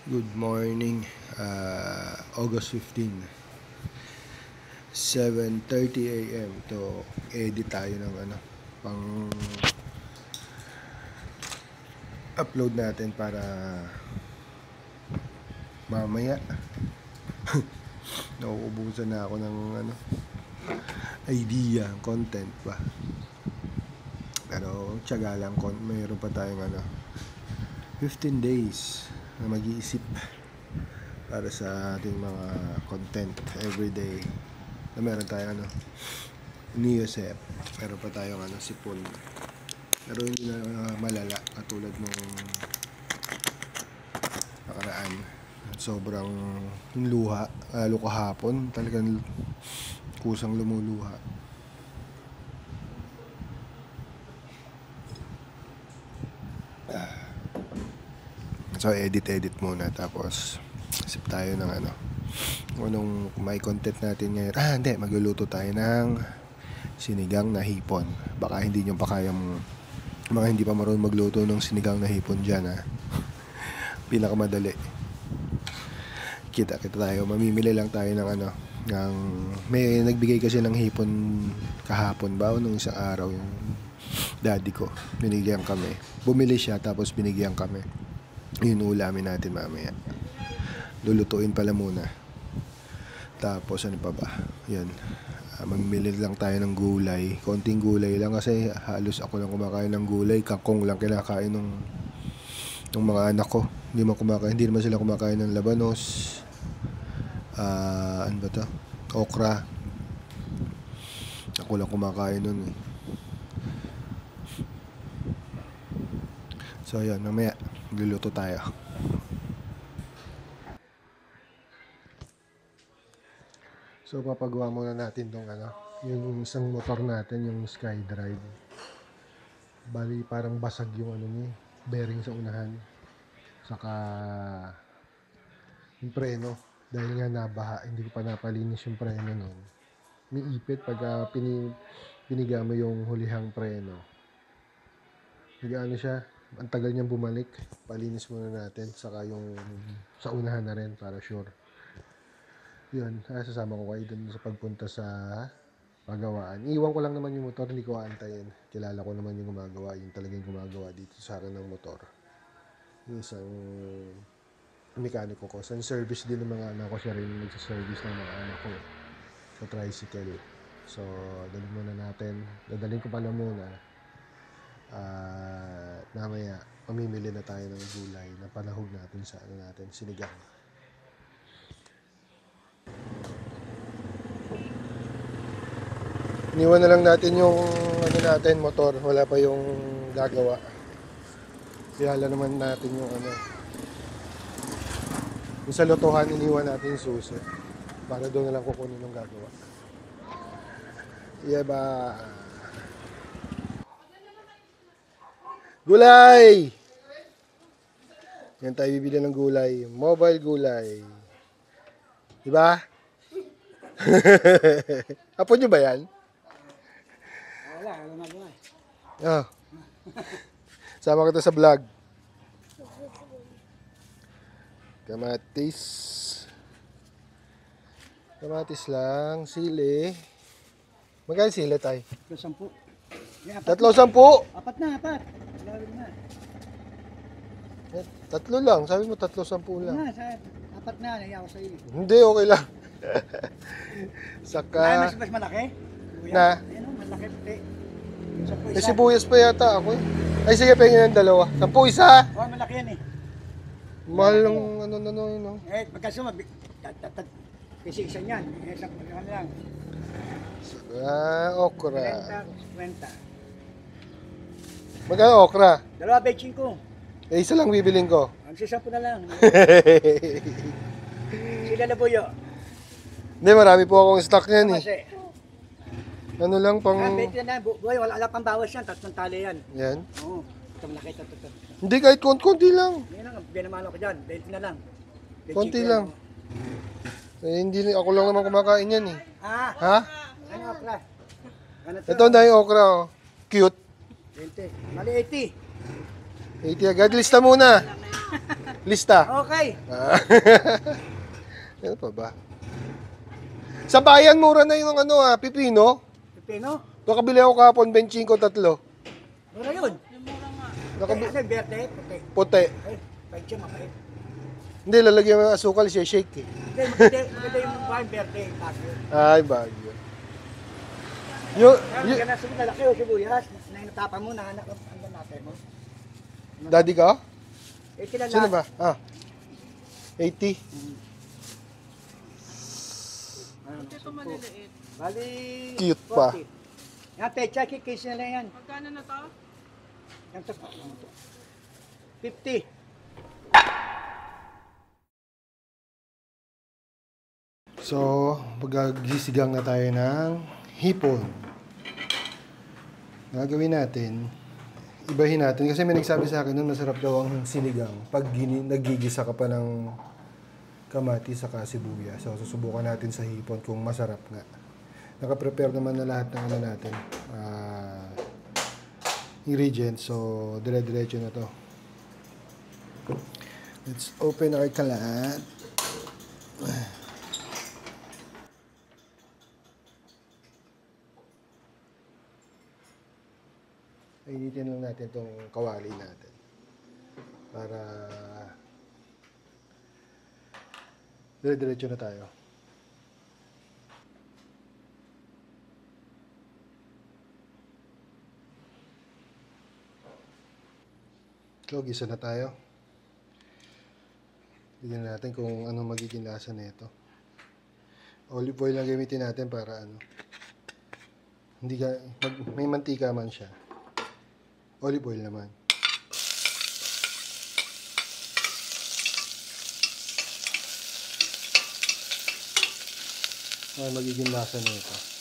Good morning, August 15, 7:30 a.m. to edit tayo ng pang upload natin para mamaya. Nauubusan na ako ng idea, content pa. Pero tiyaga lang, mayroon pa tayong 15 days na mag-iisip para sa ating mga content everyday. Na meron tayong Neosep, meron pa tayong sipon. Pero hindi na malala katulad nung nakaraan. Sobrang luha, lalo kahapon, talagang kusang lumuluha. So edit muna, tapos isip tayo ng anong may content natin ngayon. Hindi, magluluto tayo ng sinigang na hipon. Baka hindi nyo pa kayang, mga hindi pa marunong magluto ng sinigang na hipon dyan, pinakamadali. Kita tayo, mamimili lang tayo ng may nagbigay kasi ng hipon kahapon ba o nung isang araw, yung daddy ko, binigyan kami. Bumili siya tapos binigyan kami. Yun ulamin natin mamaya. Lulutuin pala muna. Tapos ano pa ba? Yan. Mamimili lang tayo ng gulay. Konting gulay lang kasi halos ako lang kumakain ng gulay. Kangkong lang kinakain ng mga anak ko. Hindi naman sila kumakain ng labanos. Ano ba to? Okra. Ako lang kumakain nun eh. So yun, mamaya magluluto tayo. So papagawa muna natin tong yung isang motor natin, yung SkyDrive. Bali parang basag yung bearing sa unahan. Saka yung preno, dahil nga nabaha, hindi ko pa napalinis yung preno nun. May ipit pagka piniga mo yung hulihang preno. Nag-ano siya, ang tagal niyang bumalik. Palinis muna natin, saka yung sa unahan na rin para sure. Yun, sasama ko kayo dun sa pagpunta sa pagawaan. Iwan ko lang naman yung motor, hindi ko aantayin. Kilala ko naman yung gumagawa, yung talagang gumagawa dito sa akin ng motor. Yung isang mekaniko ko. Sa service din ng mga anak ko, siya rin nagsa-service ng mga anak ko sa tricycle. So, dadalhin ko pala muna. Mamaya, mamimili na tayo ng gulay na panahog natin sa sinigang. Iniwan na lang natin yung motor, wala pa yung gagawa. Kaya naman natin yung yung sa lotohan, iniwan natin yung susi para doon na lang kukunin yung gagawa. Ba? Gulay! Yan tayo bibili ng gulay, mobile gulay. Diba? Apo nyo ba yan? Wala, alam na gulay. Oh. Sama kita sa vlog. Kamatis lang, sili. Magkano sili tayo? 10. 3.10. Apat na. Lalo na. Tatlo lang, sabi mo 3.10 lang. Apat na, naiya ko sa iyo. Hindi, okay lang. Saka Mas malaki? na Ayun, malaki puti. sibuyas pa yata ako eh. Ay sige, pengin ng dalawa. 10 isa. Oh, malaki yan eh. Mahal ng yun. Pagkasama, kasi isa niyan. Isang lang. Saka okra. 30. Magkano okra? Dalawa betching ko. Isa lang bibiling ko. Ang sisampu na lang. Sila na buyo. Hindi, marami po akong stock niyan eh. Kasi, Ano lang pang... 20 na buhay, wala pang bawas yan. 3 tali yan. Yan. Oo. Ito malaki ito. Hindi, kahit konti lang. Yan lang, binamano ko dyan. 20 na lang. Konti lang. Hindi ako lang naman kumakain yan eh. Ha? Ano okra? Ano to? Ito na yung okra oh. Cute. 20. Mali 80. 80 agad. Lista muna. Lista. Okay. Ah. Ano pa ba? Sa bayan, mura na yung ano pipino. Pipino? Nakabili ako kahapon, 25 tatlo. Mura yun. Nakabi- Ano yung berde? Puti. Puti. Ay, kahit siya mapait. Hindi, lalagyan mo ng asukal, siya shake eh. Hindi, maganda yung bahay berde. Bagyo. Ay, bagyo. Yung, Kaya maganda sa malaki o sibuyas. Na inatapa mo, nahanap ang natin mo. daddy ka? Eh, kilala. Sino ba? 80. Ito maliliit. Bali, Cute pa. 40. Yan, pecha, kikis na lang yan. Magkano na to? Yan to. 50. So, pag-gisigang na tayo ng hipon. Gagawin natin, ibahin natin. Kasi may nagsabi sa akin nun, masarap daw ang sinigang. Pag nagigisa ka pa ng kamatis sa sibuyas. So, susubukan natin sa hipon kung masarap nga. Naka-prepare naman na lahat ng ano natin. Ingredients. So, dire-diretso na to. Let's open our kalat. Initin lang natin itong kawali natin. Para dire-diretso na tayo. So, gisa na tayo. Tignan natin kung ano magiging lasa nito. Olive oil lang gamitin natin para ano. Hindi ka, may mantika man siya. Olive oil naman. Ay, magiging lasa nito.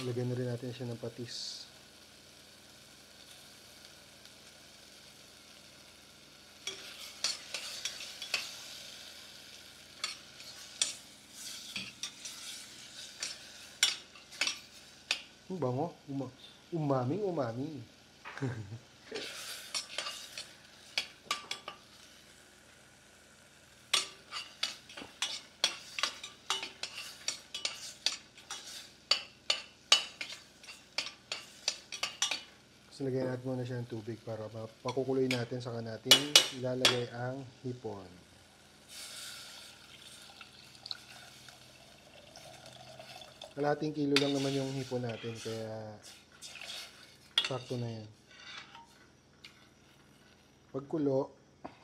Lagyan na rin natin siya ng patis. Ang bango. Umami. So, lagyan natin muna siya ng tubig para pakukuloy natin saka natin ilalagay ang hipon. Kalahating kilo lang naman yung hipon natin kaya sakto na yan. Pagkulo,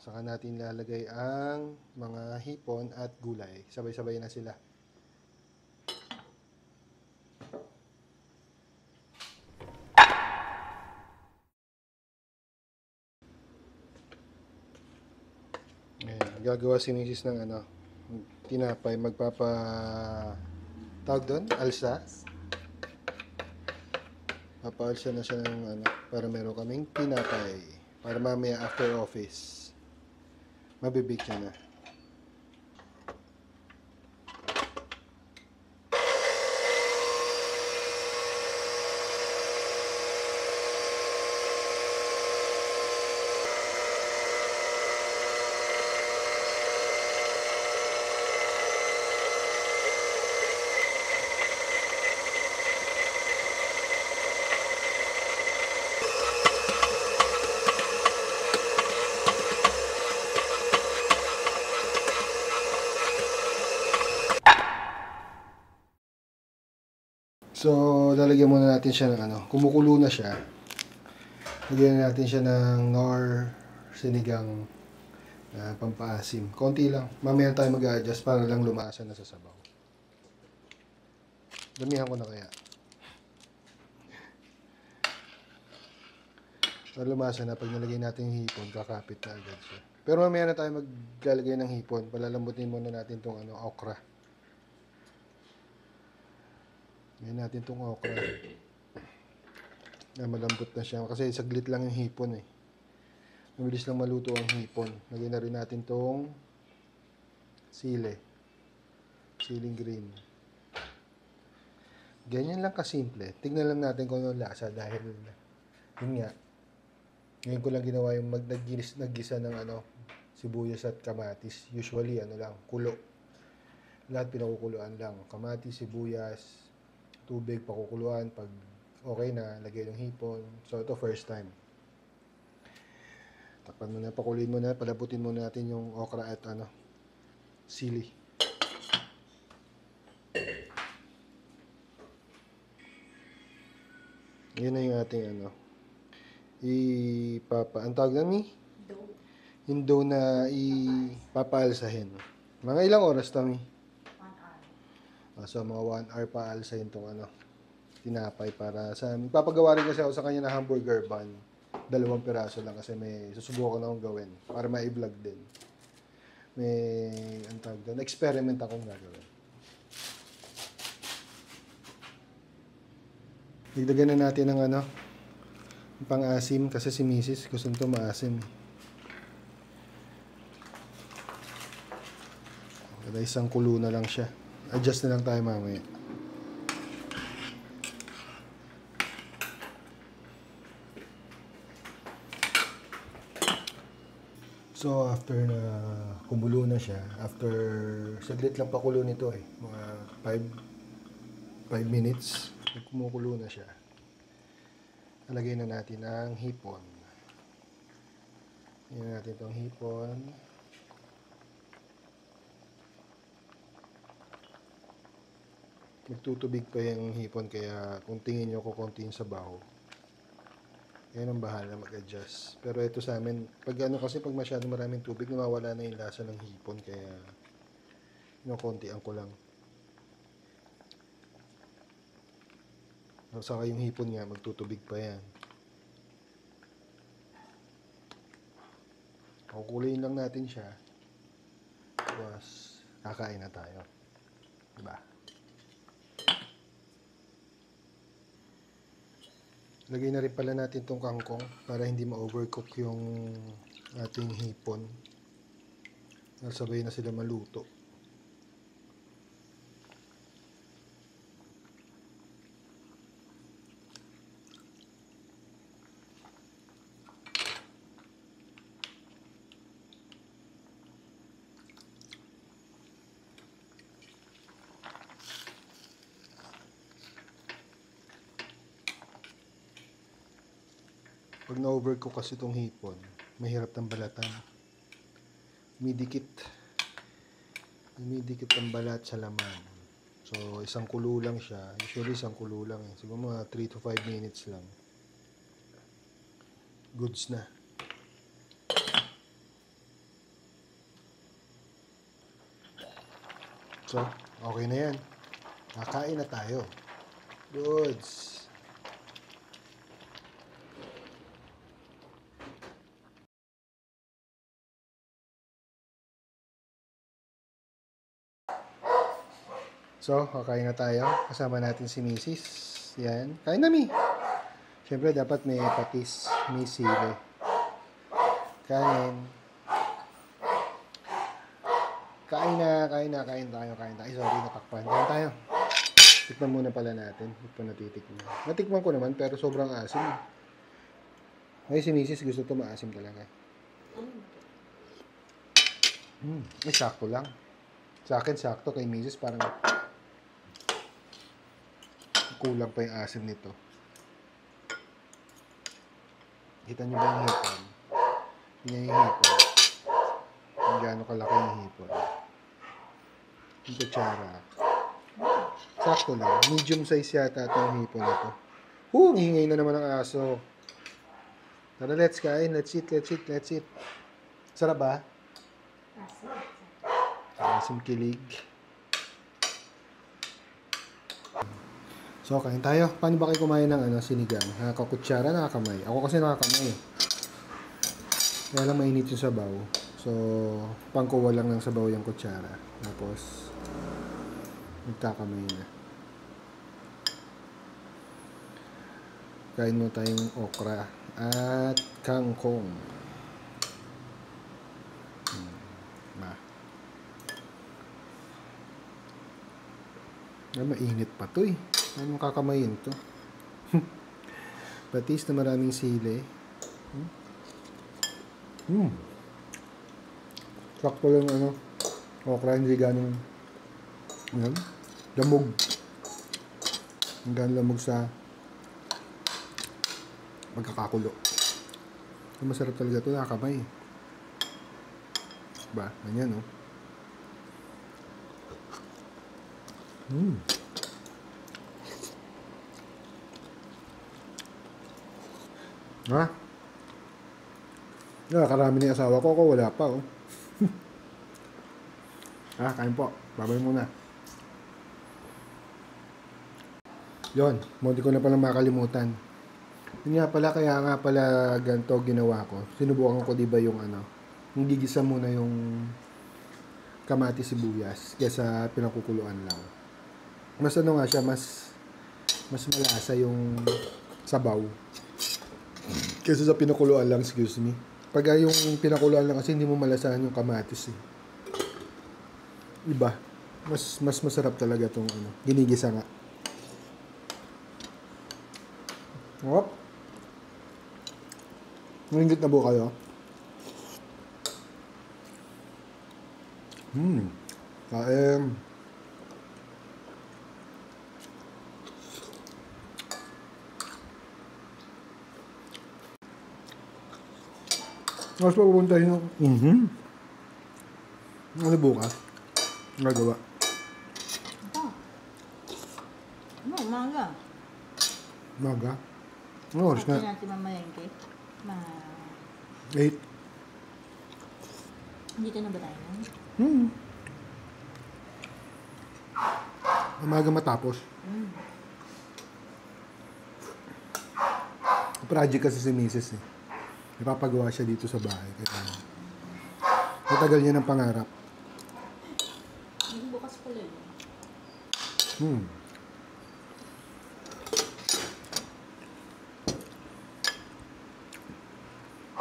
saka natin ilalagay ang mga hipon at gulay. Sabay-sabay na sila. Gagawa si Mrs. ng ano, tinapay, tawag doon, alsa. Papaalsa na siya ng ano, para meron kaming tinapay. Para mamaya after office, mabibig siya na. So, lalagyan muna natin siya ng ano, kumukulo na siya. Lagyan natin siya ng nor sinigang na pampaasim. Konti lang. Mamaya tayo mag-adjust para lang lumasa na sa sabaw. Damihan ko na kaya. Para lumasa na, pag nalagay natin yung hipon, kakapit na agad siya. Pero mamaya na tayo maglalagay ng hipon. Palalambutin muna natin itong okra. Ngayon natin itong okra. Na malambot na siya. Kasi saglit lang yung hipon eh. Mabilis lang maluto ang hipon. Lagyan na rin natin itong sili. Siling green. Ganyan lang kasimple. Tignan lang natin kung ano lasa dahil yun nga. Ngayon ko lang ginawa yung naggisa ng sibuyas at kamatis. Usually lang, kulo. Lahat pinakukuluan lang. Kamatis, sibuyas, tubig, pakukuluan. Pag okay na, lagay ng hipon. So ito first time. Takpan mo na, pakuloyin mo na, palabutin mo natin yung okra at sili. Yun na yung ating ang tawag namin? Yung dough na ipapaalsahin. Mga ilang oras, Tommy? 1 hour. So, mga 1 hour paalsahin itong tinapay para sa amin. Papagawa rin kasi ako sa kanya na hamburger bun. 2 piraso lang kasi may susubukan akong gawin para ma-vlog din. May, ang tawag doon, experiment akong gagawin. Dagdagan na natin ng pang-asim kasi si Mrs. gusto nito maasim. Kada isang kulo na lang siya. Adjust na lang tayo mamaya. So after na kumulo na siya, after saglit lang pakulo nito mga 5 minutes, kumukulo na siya. Nalagay na natin ang hipon. Lagyan natin itong hipon. Magtutubig pa yung hipon kaya kung tingin nyo kukunti yung sabaw, yan ang bahala mag-adjust. Pero ito sa amin, pag kasi pag masyadong maraming tubig, nawawala na yung lasa ng hipon kaya kontian ko lang. Saka yung hipon nga, magtutubig pa yan. Kukuloyin lang natin siya. Tapos, kakain na tayo. Diba? Lagay na rin pala natin itong kangkong para hindi ma-overcook yung ating hipon. Sabay na sila maluto. Pag na-overcook kasi itong hipon, mahirap ng balatan. Umidikit ang balat sa laman. So, isang kulo lang siya. Usually, isang kulo lang. Siguro mga 3 to 5 minutes lang. Goods na. So, okay na yan. Kakain na tayo. Goods. So, kakain na tayo. Kasama natin si Mrs. Yan. Kain na, Mi. Siyempre, dapat may patis, may sili. Kain. Kain tayo. Ay, sorry, natakpan. Kain tayo. Tikman muna pala natin. Hindi pa natitikman. Natikman ko naman, pero sobrang asim. Ngayon si Mrs. gusto ito maasim talaga. Ay, sakto lang. Sa akin, sakto. Kay Mrs. parang kulang pa yung asim nito. Kita nyo ba yung hipon? Yan yung hipon. Kung gaano kalaki yung hipon. Yung kutsara. Sakto lang. Medium size yata itong hipon ito. Hihingay na naman ang aso. Tara, let's kain. Let's eat. Sarap ba? Asim kilig. So, kain tayo. Paano ba kayo kumain ng sinigang? Nakakakutsara, nakakamay. Ako kasi nakakamay. Kaya lang mainit yung sabaw. So, pangkuha lang ng sabaw yung kutsara. Tapos, nagkakamay na. Kain mo tayong okra at kangkong. Ma. Mainit pa to eh. Ano kakamayin to? Patis na maraming sili. Sakto lang okra, hindi ganong lamog. Hindi ganong lamog sa pagkakakulo. Masarap talaga ito, nakakamay. Diba? Ganyan, no? Ha? Karami na yung asawa ko. Ako wala pa, oh. Kain po. Babay muna. Yon, munti ko na palang makalimutan. Yun nga pala, kaya nga pala ganito ginawa ko. Sinubukan ko diba yung yung gigisa muna yung kamatis sibuyas kaysa pinakukuluan lang. Mas nga siya, mas malasa yung sabaw. Kaysa sa pinakuluan lang, excuse me. Pag yung pinakuluan lang kasi hindi mo malasahan yung kamatis eh. Iba. Mas masarap talaga tong ginigisa nga. Hop. Malinggit na po kayo. Kain. Mas papupuntahin ako. Ano bukas? Nagawa. Umaga. Maga? Ano oras na? natin mamalengke. 8. Dito na ba tayo? Umaga matapos. Project kasi si Mrs. eh. Ipapagawa siya dito sa bahay. Kaya matagal niya ng pangarap. Bukas pala yun.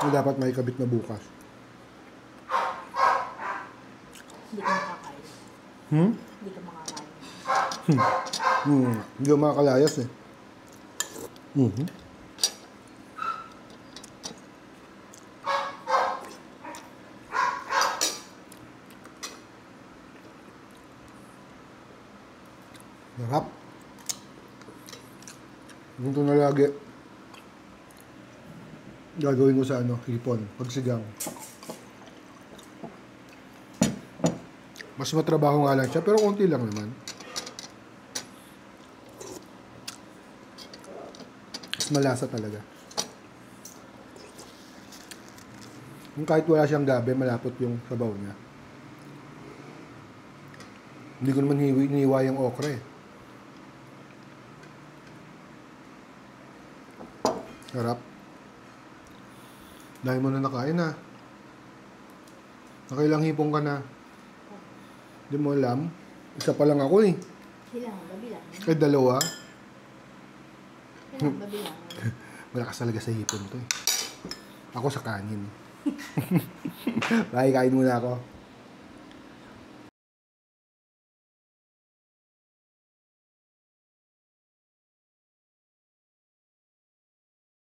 So, dapat may kabit na bukas. Hindi ka makakain. Hindi ka makakain. Hindi ko makakalayas eh. Sarap. Ganito na lagi. Gagawin ko sa hipon, pagsigang. Mas matrabaho nga lang siya, pero konti lang naman. Mas malasa talaga. Yung kahit wala siyang gabi, malapot yung sabaw niya. Hindi ko naman hiniwa yung okra eh. Sarap. Dahil mo na nakain ha. Nakailang hipong ka na. Hindi mo alam. Isa pa lang ako eh. Bilang, babilang. Eh, dalawa. Bilang, babilang. Malakas talaga sa hipon to eh. Ako sa kanin. Bye, kain muna ako.